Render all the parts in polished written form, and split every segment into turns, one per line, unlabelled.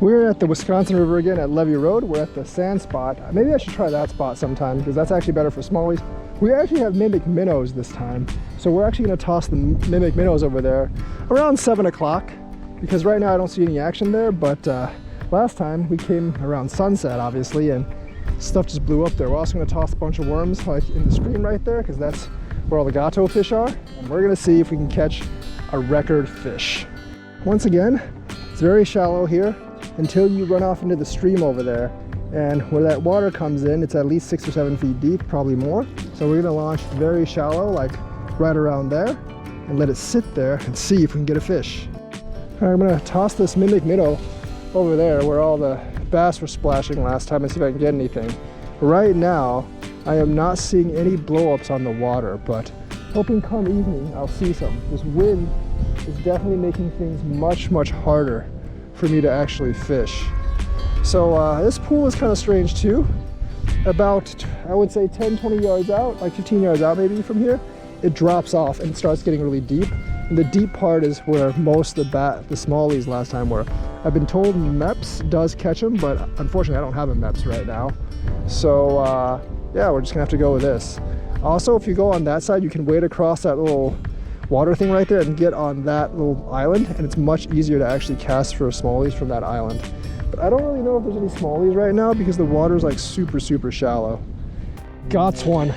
We're at the Wisconsin River again at Levee Road. We're at the sand spot. Maybe I should try that spot sometime because that's actually better for smallies. We actually have mimic minnows this time. So we're actually gonna toss the mimic minnows over there around 7 o'clock because right now I don't see any action there, but last time we came around sunset, obviously, and stuff just blew up there. We're also gonna toss a bunch of worms like in the stream right there because that's where all the gato fish are. And we're gonna see if we can catch a record fish. Once again, it's very shallow here until you run off into the stream over there, and where that water comes in, it's at least 6 or 7 feet deep, probably more. So we're gonna launch very shallow, like right around there, and let it sit there and see if we can get a fish. All right, I'm gonna toss this mimic minnow over there where all the bass were splashing last time and see if I can get anything. Right now, I am not seeing any blow-ups on the water, but hoping come evening I'll see some. This wind is definitely making things much, much harder for me to actually fish. So this pool is kind of strange too. About, I would say 10, 20 yards out, like 15 yards out maybe from here, it drops off and starts getting really deep. And the deep part is where most of the smallies last time were. I've been told MEPS does catch them, but unfortunately I don't have a MEPS right now. So yeah, we're just gonna have to go with this. Also, if you go on that side, you can wade across that little water thing right there and get on that little island, and it's much easier to actually cast for smallies from that island. But I don't really know if there's any smallies right now because the water's like super, super shallow. Got one.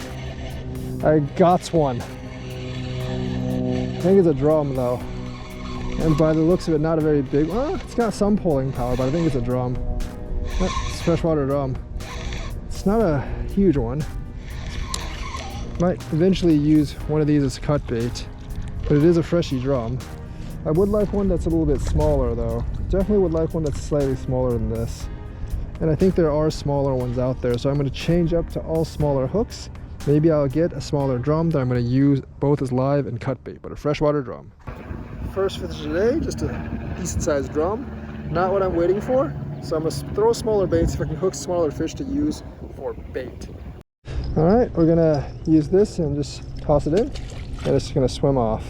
I got one. I think it's a drum though. And by the looks of it, not a very big one. Well, it's got some pulling power, but I think it's a drum. It's a freshwater drum. It's not a huge one. Might eventually use one of these as cut bait, but it is a freshy drum. I would like one that's a little bit smaller though. Definitely would like one that's slightly smaller than this. And I think there are smaller ones out there, so I'm going to change up to all smaller hooks. Maybe I'll get a smaller drum that I'm going to use both as live and cut bait, but a freshwater drum. First fish today, just a decent sized drum. Not what I'm waiting for, so I'm going to throw smaller baits if I can hook smaller fish to use for bait. Alright, we're going to use this and just toss it in, and it's going to swim off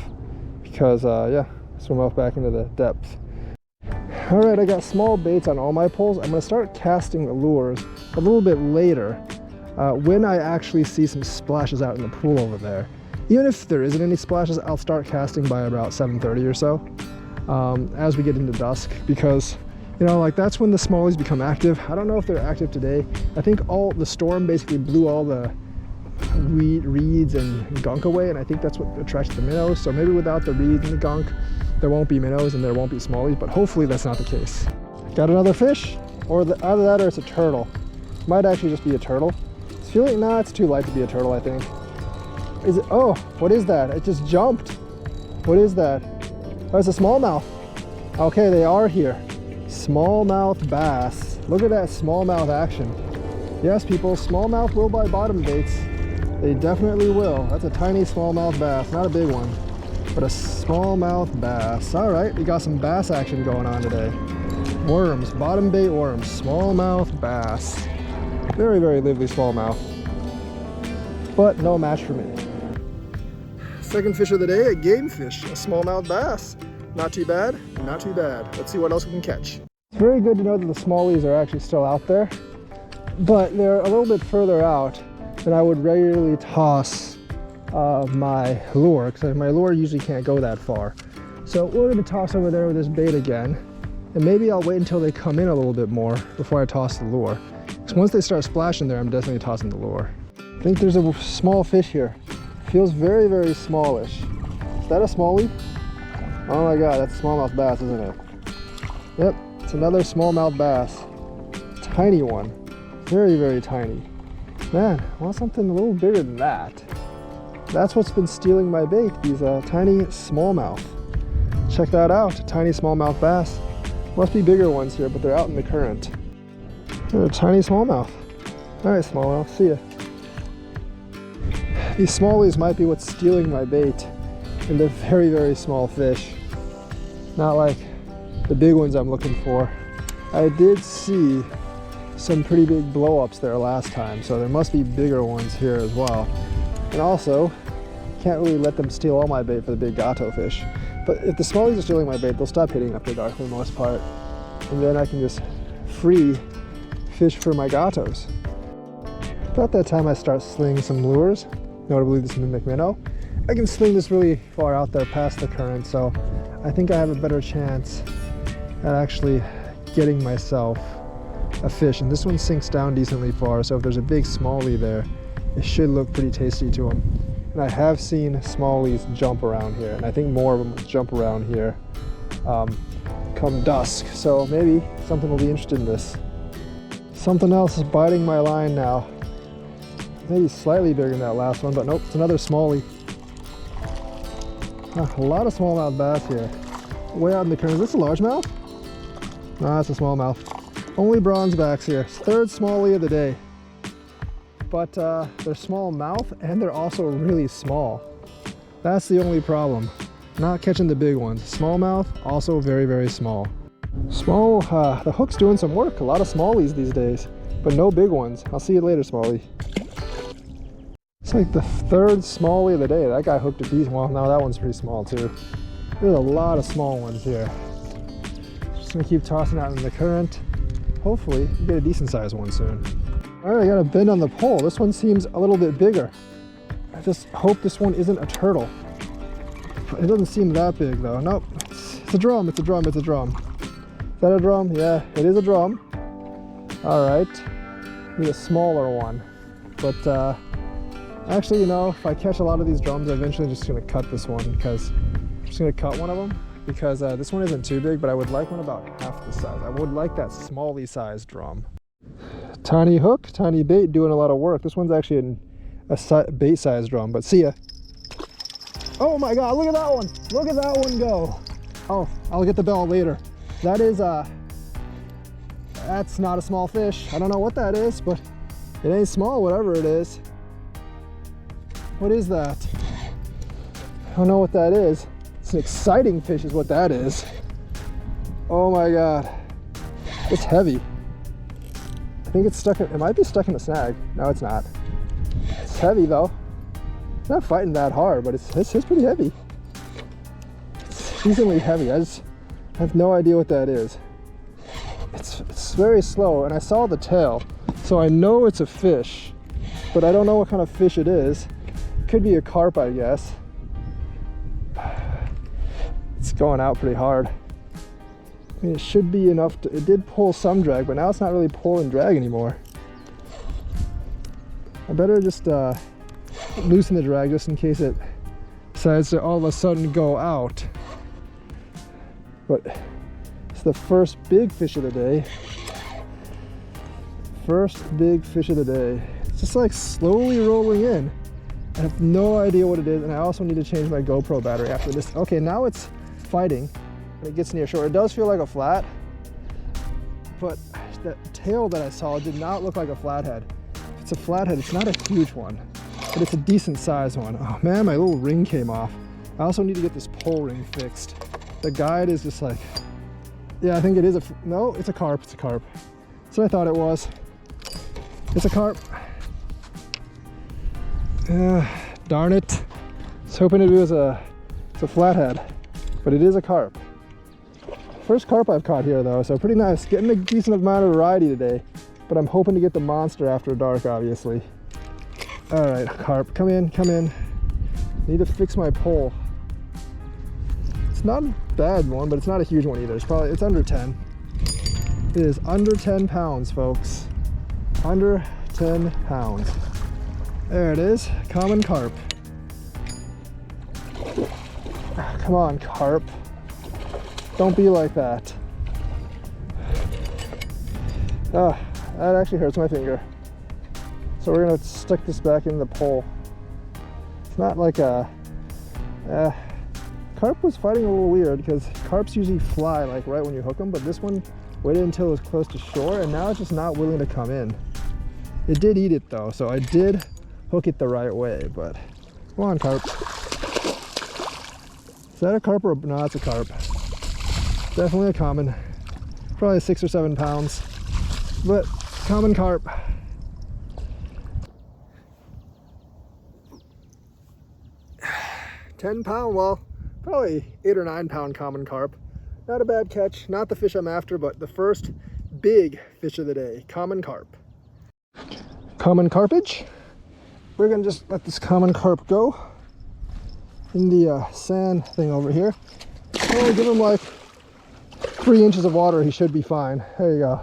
because, yeah, swim off back into the depth. Alright, I got small baits on all my poles. I'm going to start casting the lures a little bit later when I actually see some splashes out in the pool over there. Even if there isn't any splashes, I'll start casting by about 7:30 or so as we get into dusk, because you know, like that's when the smallies become active. I don't know if they're active today. I think the storm basically blew all the reeds and gunk away, and I think that's what attracted the minnows. So maybe without the reeds and the gunk, there won't be minnows and there won't be smallies, but hopefully that's not the case. Got another fish, or either that or it's a turtle. Might actually just be a turtle. It's feeling, nah, it's too light to be a turtle, I think. Is it? Oh, what is that? It just jumped. What is that? Oh, it's a smallmouth. Okay, they are here. Smallmouth bass. Look at that smallmouth action. Yes, people, smallmouth will buy bottom baits. They definitely will. That's a tiny smallmouth bass, not a big one, but a smallmouth bass. All right, we got some bass action going on today. Worms, bottom bait worms, smallmouth bass. Very, very lively smallmouth, but no match for me. Second fish of the day, a game fish, a smallmouth bass. Not too bad, not too bad. Let's see what else we can catch. It's very good to know that the smallies are actually still out there, but they're a little bit further out than I would regularly toss my lure, because my lure usually can't go that far. So we're going to toss over there with this bait again, and maybe I'll wait until they come in a little bit more before I toss the lure. Because once they start splashing there, I'm definitely tossing the lure. I think there's a small fish here. Feels very, very smallish. Is that a smallie? Oh my god, that's a smallmouth bass, isn't it? Yep, it's another smallmouth bass. Tiny one. Very, very tiny. Man, I want something a little bigger than that. That's what's been stealing my bait, these tiny smallmouth. Check that out, a tiny smallmouth bass. Must be bigger ones here, but they're out in the current. They're a tiny smallmouth. Alright, smallmouth, see ya. These smallies might be what's stealing my bait, and they're very, very small fish. Not like the big ones I'm looking for. I did see some pretty big blow-ups there last time, so there must be bigger ones here as well. And also, can't really let them steal all my bait for the big gato fish. But if the smallies are stealing my bait, they'll stop hitting after dark for the most part. and then I can just free fish for my gatos. About that time I start slinging some lures, notably this mimic minnow. I can sling this really far out there past the current, so I think I have a better chance at actually getting myself a fish. And this one sinks down decently far, so if there's a big smallie there, it should look pretty tasty to them. And I have seen smallies jump around here, and I think more of them will jump around here come dusk, so maybe something will be interested in this. Something else is biting my line now. Maybe slightly bigger than that last one, but nope, it's another smallie. A lot of smallmouth bass here. Way out in the current. Is this a largemouth? No, that's a smallmouth. Only bronzebacks here. Third smallie of the day. But they're small mouth and they're also really small. That's the only problem. Not catching the big ones. Smallmouth, also very, very small. Small, the hook's doing some work. A lot of smallies these days, but no big ones. I'll see you later, smallie. It's like the third smallie of the day. That guy hooked a decent. Well, no, that one's pretty small too. There's a lot of small ones here. Just gonna keep tossing out in the current. Hopefully, get a decent sized one soon. All right, I got a bend on the pole. This one seems a little bit bigger. I just hope this one isn't a turtle. It doesn't seem that big though. Nope, it's a drum, it's a drum, it's a drum. Is that a drum? Yeah, it is a drum. All right, need a smaller one. But actually, you know, if I catch a lot of these drums, I'm eventually just gonna cut this one because I'm just gonna cut one of them because this one isn't too big, but I would like one about half the size. I would like that smallie sized drum. Tiny hook, tiny bait, doing a lot of work. This one's actually a bait sized drum, but see ya. Oh my God, look at that one. Look at that one go. Oh, I'll get the bell later. That is, that's not a small fish. I don't know what that is, but it ain't small, whatever it is. What is that? I don't know what that is. It's an exciting fish is what that is. Oh my God. It's heavy. I think it's stuck in, it might be stuck in a snag. No, it's not. It's heavy though. It's not fighting that hard, but it's pretty heavy. It's decently heavy. I just have no idea what that is. It's very slow, and I saw the tail, so I know it's a fish, but I don't know what kind of fish it is. Could be a carp, I guess. It's going out pretty hard. I mean, it should be enough to, it did pull some drag, but now it's not really pulling drag anymore. I better just loosen the drag just in case it decides to all of a sudden go out. But it's the first big fish of the day. First big fish of the day. It's just like slowly rolling in. I have no idea what it is, and I also need to change my GoPro battery after this. Okay, now it's fighting when it gets near shore. It does feel like a flat, but that tail that I saw did not look like a flathead. If it's a flathead, it's not a huge one, but it's a decent sized one. Oh man, my little ring came off. I also need to get this pole ring fixed. The guide is just like, yeah, I think it is no, it's a carp, it's a carp. That's what I thought it was. It's a carp. Darn it. I was hoping it was it's a flathead, but it is a carp. First carp I've caught here though, so pretty nice. Getting a decent amount of variety today, but I'm hoping to get the monster after dark, obviously. All right, carp, come in, come in. Need to fix my pole. It's not a bad one, but it's not a huge one either. It's under 10. It is under 10 pounds, folks. Under 10 pounds. There it is, common carp. Come on, carp. Don't be like that. Ah, that actually hurts my finger. So we're gonna stick this back in the pole. It's not like a, carp was fighting a little weird because carps usually fly like right when you hook them, but this one waited until it was close to shore and now it's just not willing to come in. It did eat it though, so I did hook it the right way, but come on, carp. Is that a carp or no, it's a carp. Definitely a common, probably 6 or 7 pounds, but common carp. £10 well, probably 8 or 9 pound common carp. Not a bad catch, not the fish I'm after, but the first big fish of the day, common carp. Common carpage. We're gonna just let this common carp go in the sand thing over here. Oh, give him like 3 inches of water, he should be fine. There you go.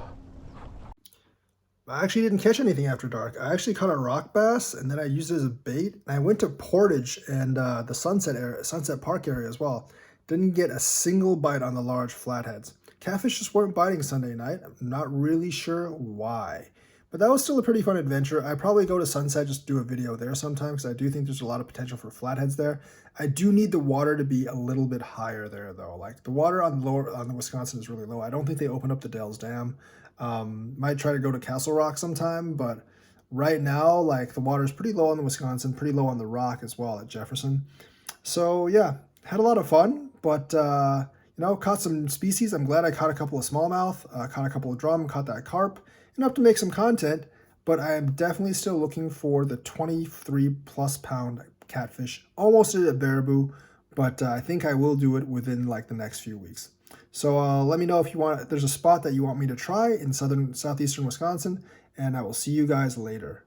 I actually didn't catch anything after dark. I actually caught a rock bass, and then I used it as a bait. And I went to Portage and the Sunset Park area as well. Didn't get a single bite on the large flatheads. Catfish just weren't biting Sunday night. I'm not really sure why. But that was still a pretty fun adventure. I'd probably go to Sunset, just do a video there sometime, because I do think there's a lot of potential for flatheads there. I do need the water to be a little bit higher there, though. Like, the water on the Wisconsin is really low. I don't think they opened up the Dells Dam. Might try to go to Castle Rock sometime, but right now, like, the water is pretty low on the Wisconsin, pretty low on the Rock as well at Jefferson. So, yeah, had a lot of fun, but, you know, caught some species. I'm glad I caught a couple of smallmouth, caught a couple of drum, caught that carp. Enough to make some content, but I am definitely still looking for the 23+ pound catfish. Almost did a baraboo, but I think I will do it within like the next few weeks. So let me know if you want, there's a spot that you want me to try in southeastern Wisconsin, and I will see you guys later.